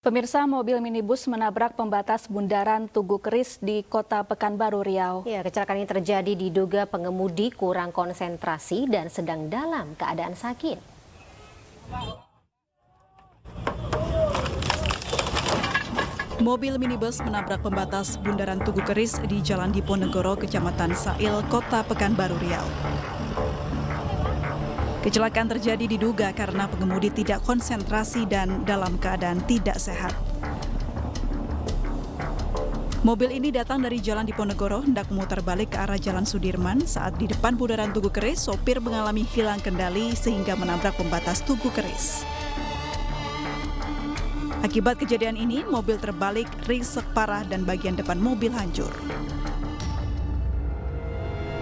Pemirsa, mobil minibus menabrak pembatas bundaran Tugu Keris di Kota Pekanbaru, Riau. Ya, kecelakaan ini terjadi diduga pengemudi kurang konsentrasi dan sedang dalam keadaan sakit. Mobil minibus menabrak pembatas bundaran Tugu Keris di Jalan Diponegoro, Kecamatan Sail, Kota Pekanbaru, Riau. Kecelakaan terjadi diduga karena pengemudi tidak konsentrasi dan dalam keadaan tidak sehat. Mobil ini datang dari Jalan Diponegoro hendak memutar balik ke arah Jalan Sudirman. Saat di depan bundaran Tugu Keris, sopir mengalami hilang kendali sehingga menabrak pembatas Tugu Keris. Akibat kejadian ini, mobil terbalik, ringsek parah dan bagian depan mobil hancur.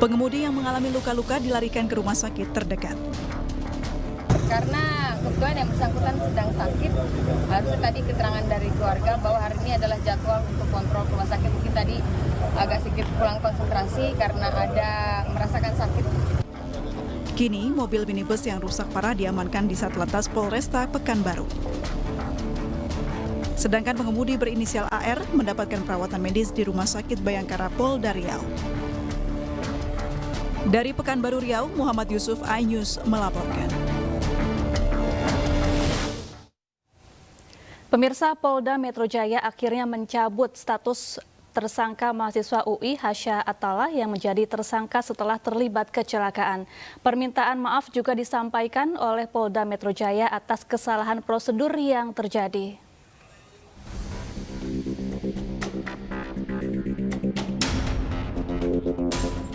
Pengemudi yang mengalami luka-luka dilarikan ke rumah sakit terdekat. Karena kebetulan yang bersangkutan sedang sakit, harusnya tadi keterangan dari keluarga bahwa hari ini adalah jadwal untuk kontrol ke rumah sakit. Mungkin tadi agak sedikit kurang konsentrasi karena ada merasakan sakit. Kini, mobil minibus yang rusak parah diamankan di Satlantas Polresta Pekanbaru. Sedangkan pengemudi berinisial AR mendapatkan perawatan medis di Rumah Sakit Bayangkara Polda Riau. Dari Pekanbaru, Riau, Muhammad Yusuf, iNews melaporkan. Pemirsa, Polda Metro Jaya akhirnya mencabut status tersangka mahasiswa UI Hasya Attallah yang menjadi tersangka setelah terlibat kecelakaan. Permintaan maaf juga disampaikan oleh Polda Metro Jaya atas kesalahan prosedur yang terjadi.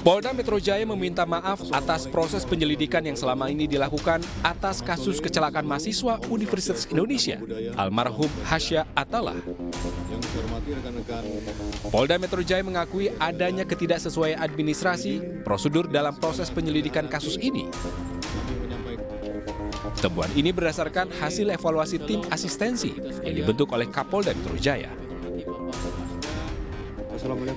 Polda Metro Jaya meminta maaf atas proses penyelidikan yang selama ini dilakukan atas kasus kecelakaan mahasiswa Universitas Indonesia, almarhum Hasya Attallah. Polda Metro Jaya mengakui adanya ketidaksesuaian administrasi prosedur dalam proses penyelidikan kasus ini. Temuan ini berdasarkan hasil evaluasi tim asistensi yang dibentuk oleh Kapolda Metro Jaya.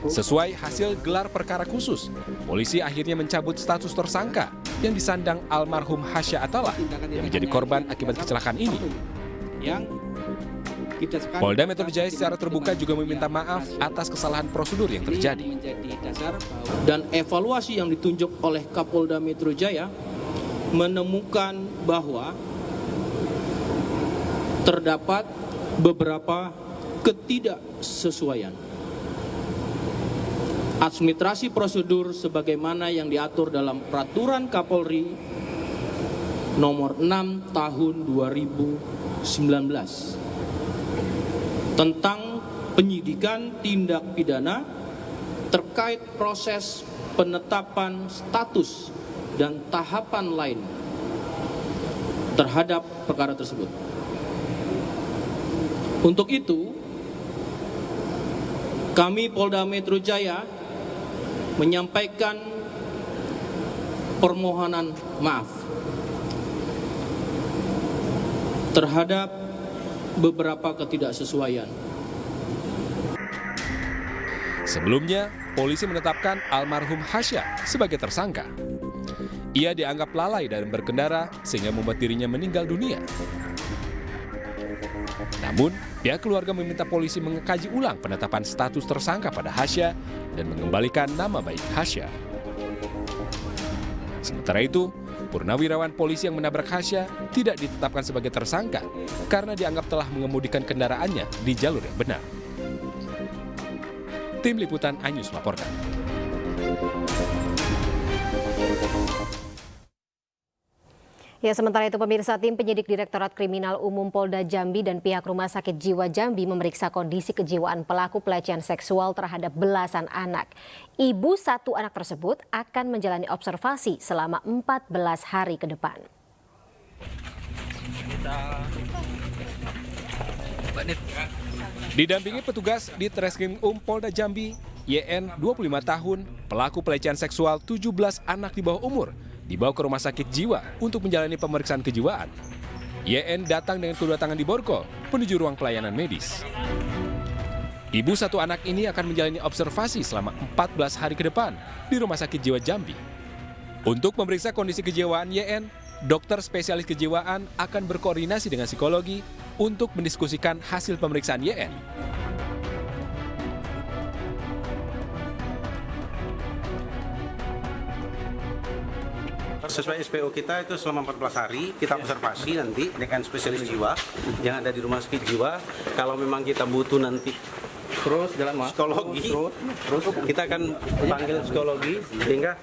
Sesuai hasil gelar perkara khusus, polisi akhirnya mencabut status tersangka yang disandang almarhum Hasya Attallah yang menjadi korban akibat kecelakaan ini. Polda Metro Jaya secara terbuka juga meminta maaf atas kesalahan prosedur yang terjadi. Dan evaluasi yang ditunjuk oleh Kapolda Metro Jaya menemukan bahwa terdapat beberapa ketidaksesuaian administrasi prosedur sebagaimana yang diatur dalam Peraturan Kapolri Nomor 6 Tahun 2019 tentang penyidikan tindak pidana terkait proses penetapan status dan tahapan lain terhadap perkara tersebut. Untuk itu, kami Polda Metro Jaya menyampaikan permohonan maaf terhadap beberapa ketidaksesuaian. Sebelumnya, polisi menetapkan almarhum Hasya sebagai tersangka. Ia dianggap lalai dalam berkendara sehingga membuat dirinya meninggal dunia. Namun, pihak keluarga meminta polisi mengkaji ulang penetapan status tersangka pada Hasya dan mengembalikan nama baik Hasya. Sementara itu, purnawirawan polisi yang menabrak Hasya tidak ditetapkan sebagai tersangka karena dianggap telah mengemudikan kendaraannya di jalur yang benar. Tim Liputan iNews melaporkan. Ya, sementara itu pemirsa, tim penyidik Direktorat Kriminal Umum Polda Jambi dan pihak Rumah Sakit Jiwa Jambi memeriksa kondisi kejiwaan pelaku pelecehan seksual terhadap belasan anak. Ibu satu anak tersebut akan menjalani observasi selama 14 hari ke depan. Didampingi petugas di Treskrim Polda Jambi, YN 25 tahun, pelaku pelecehan seksual 17 anak di bawah umur, dibawa ke rumah sakit jiwa untuk menjalani pemeriksaan kejiwaan. YN datang dengan kedua tangan di borgol menuju ruang pelayanan medis. Ibu satu anak ini akan menjalani observasi selama 14 hari ke depan di Rumah Sakit Jiwa Jambi. Untuk memeriksa kondisi kejiwaan YN, dokter spesialis kejiwaan akan berkoordinasi dengan psikologi, untuk mendiskusikan hasil pemeriksaan YN. Sesuai SPO kita itu selama 14 hari kita observasi nanti dengan spesialis jiwa yang ada di rumah sakit jiwa. Kalau memang kita butuh nanti psikologi, kita akan panggil psikologi sehingga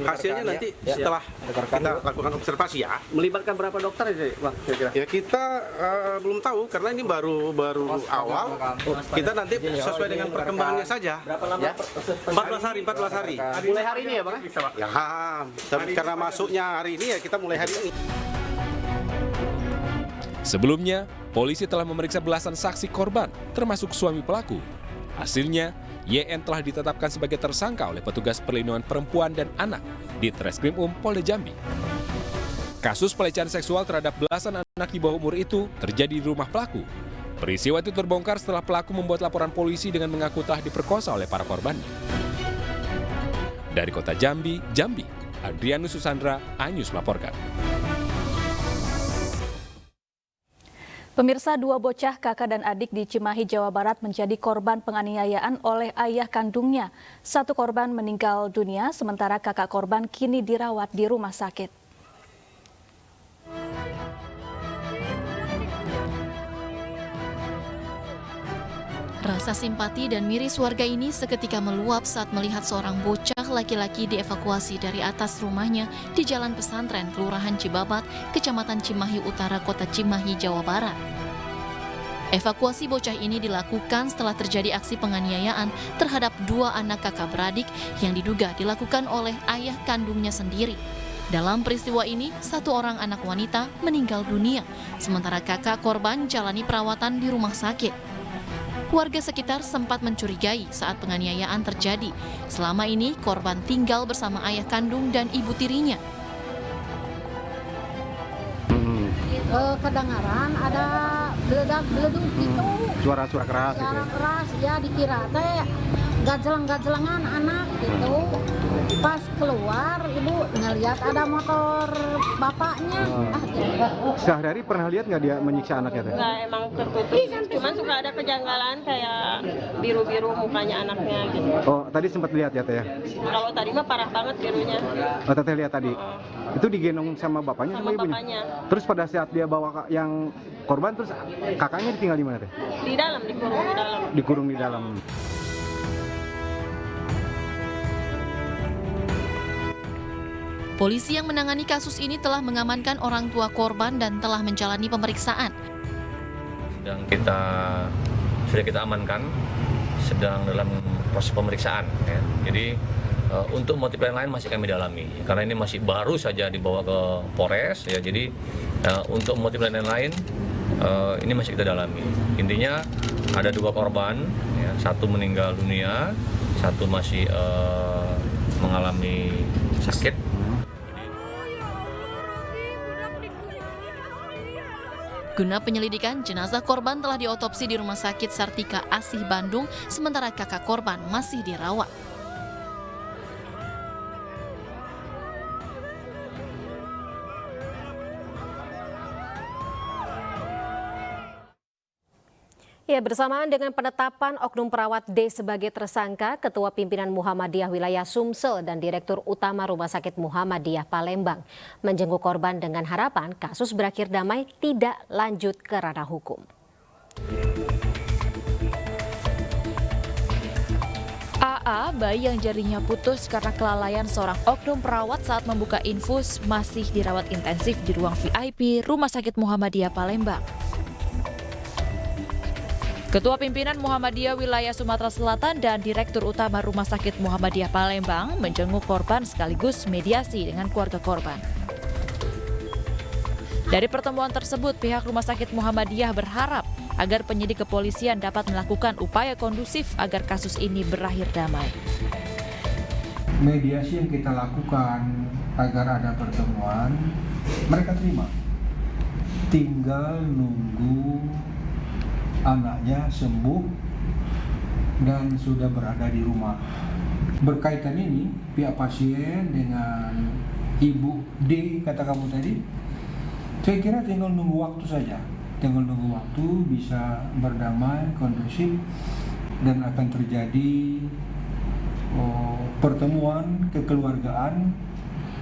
hasilnya nanti setelah kita lakukan observasi ya. Melibatkan berapa dokter ya, Bang? Ya kita belum tahu karena ini baru awal. Kita nanti sesuai dengan perkembangannya saja. Berapa lama? 14 hari. Mulai hari ini ya, Bang? Ya, tapi karena masuknya hari ini ya kita mulai hari ini. Sebelumnya, polisi telah memeriksa belasan saksi korban, termasuk suami pelaku. Hasilnya, YN telah ditetapkan sebagai tersangka oleh petugas perlindungan perempuan dan anak di Treskrim Polda Jambi. Kasus pelecehan seksual terhadap belasan anak di bawah umur itu terjadi di rumah pelaku. Peristiwa itu terbongkar setelah pelaku membuat laporan polisi dengan mengaku telah diperkosa oleh para korbannya. Dari kota Jambi, Adrianus Susandra, iNews melaporkan. Pemirsa, 2 bocah kakak dan adik di Cimahi, Jawa Barat menjadi korban penganiayaan oleh ayah kandungnya. 1 korban meninggal dunia, sementara kakak korban kini dirawat di rumah sakit. Rasa simpati dan miris warga ini seketika meluap saat melihat seorang bocah laki-laki dievakuasi dari atas rumahnya di Jalan Pesantren, Kelurahan Cibabat, Kecamatan Cimahi Utara, Kota Cimahi, Jawa Barat. Evakuasi bocah ini dilakukan setelah terjadi aksi penganiayaan terhadap 2 anak kakak beradik yang diduga dilakukan oleh ayah kandungnya sendiri. Dalam peristiwa ini, 1 orang anak wanita meninggal dunia, sementara kakak korban jalani perawatan di rumah sakit. Warga sekitar sempat mencurigai saat penganiayaan terjadi. Selama ini, korban tinggal bersama ayah kandung dan ibu tirinya. Kedengaran ada geledak-geleduk gitu. Suara-suara keras. Suara keras, ya dikira teh gajelang-gajelangan anak gitu. Pas keluar, ibu ngelihat ada motor bapaknya. Sehari-hari pernah lihat nggak dia menyiksa anaknya teh? Nggak, emang tertutup. Cuman suka ada kejanggalan kayak biru-biru mukanya anaknya gitu. Oh, tadi sempat lihat ya teh ya? Kalau tadi mah parah banget birunya. Oh, teteh lihat tadi. Itu digendong sama bapaknya sama ibunya? Bapaknya. Terus pada saat dia bawa yang korban, terus kakaknya ditinggal di mana teh? Di dalam, dikurung di dalam. Dikurung di dalam. Polisi yang menangani kasus ini telah mengamankan orang tua korban dan telah menjalani pemeriksaan. Sudah kita amankan, sedang dalam proses pemeriksaan. Ya. Jadi untuk motif lain masih kami dalami, karena ini masih baru saja dibawa ke Polres. Ya, jadi untuk motif lain ini masih kita dalami. Intinya ada 2 korban, ya, 1 meninggal dunia, 1 masih mengalami sakit. Guna penyelidikan, jenazah korban telah diotopsi di Rumah Sakit Sartika Asih Bandung, sementara kakak korban masih dirawat. Ya, bersamaan dengan penetapan Oknum Perawat D sebagai tersangka, Ketua Pimpinan Muhammadiyah Wilayah Sumsel dan Direktur Utama Rumah Sakit Muhammadiyah Palembang menjenguk korban dengan harapan kasus berakhir damai, tidak lanjut ke ranah hukum. AA, bayi yang jarinya putus karena kelalaian seorang oknum perawat saat membuka infus, masih dirawat intensif di ruang VIP Rumah Sakit Muhammadiyah Palembang. Ketua Pimpinan Muhammadiyah Wilayah Sumatera Selatan dan Direktur Utama Rumah Sakit Muhammadiyah Palembang menjenguk korban sekaligus mediasi dengan keluarga korban. Dari pertemuan tersebut, pihak Rumah Sakit Muhammadiyah berharap agar penyidik kepolisian dapat melakukan upaya kondusif agar kasus ini berakhir damai. Mediasi yang kita lakukan agar ada pertemuan, mereka terima. Tinggal nunggu anaknya sembuh dan sudah berada di rumah. Berkaitan ini, pihak pasien dengan Ibu D, kata kamu tadi, Saya kira tinggal nunggu waktu saja, tinggal nunggu waktu bisa berdamai, kondusif, dan akan terjadi pertemuan kekeluargaan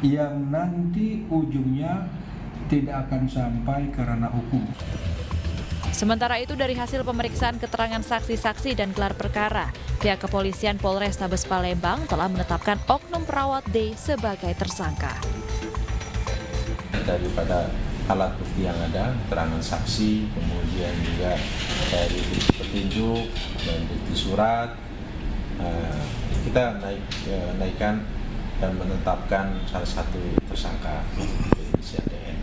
yang nanti ujungnya tidak akan sampai ke ranah hukum. Sementara itu dari hasil pemeriksaan keterangan saksi-saksi dan gelar perkara, pihak kepolisian Polrestabes Palembang telah menetapkan oknum perawat D sebagai tersangka. Daripada alat bukti yang ada, keterangan saksi, kemudian juga dari bukti petunjuk dan bukti surat, kita naikkan dan menetapkan salah satu tersangka inisial DN.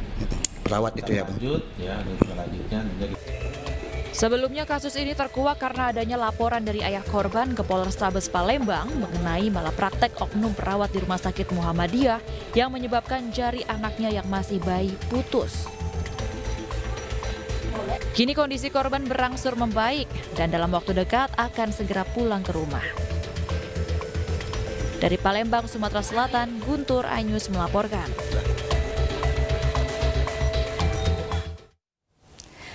Perawat itu ya, Bang? Lanjut, ya, selanjutnya. Sebelumnya kasus ini terkuak karena adanya laporan dari ayah korban ke Polrestabes Palembang mengenai malapraktek oknum perawat di Rumah Sakit Muhammadiyah yang menyebabkan jari anaknya yang masih bayi putus. Kini kondisi korban berangsur membaik dan dalam waktu dekat akan segera pulang ke rumah. Dari Palembang, Sumatera Selatan, Guntur Anyus melaporkan.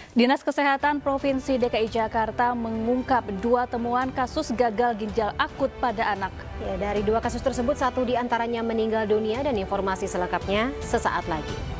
Dinas Kesehatan Provinsi DKI Jakarta mengungkap 2 temuan kasus gagal ginjal akut pada anak. Ya, dari 2 kasus tersebut 1 diantaranya meninggal dunia dan informasi selengkapnya sesaat lagi.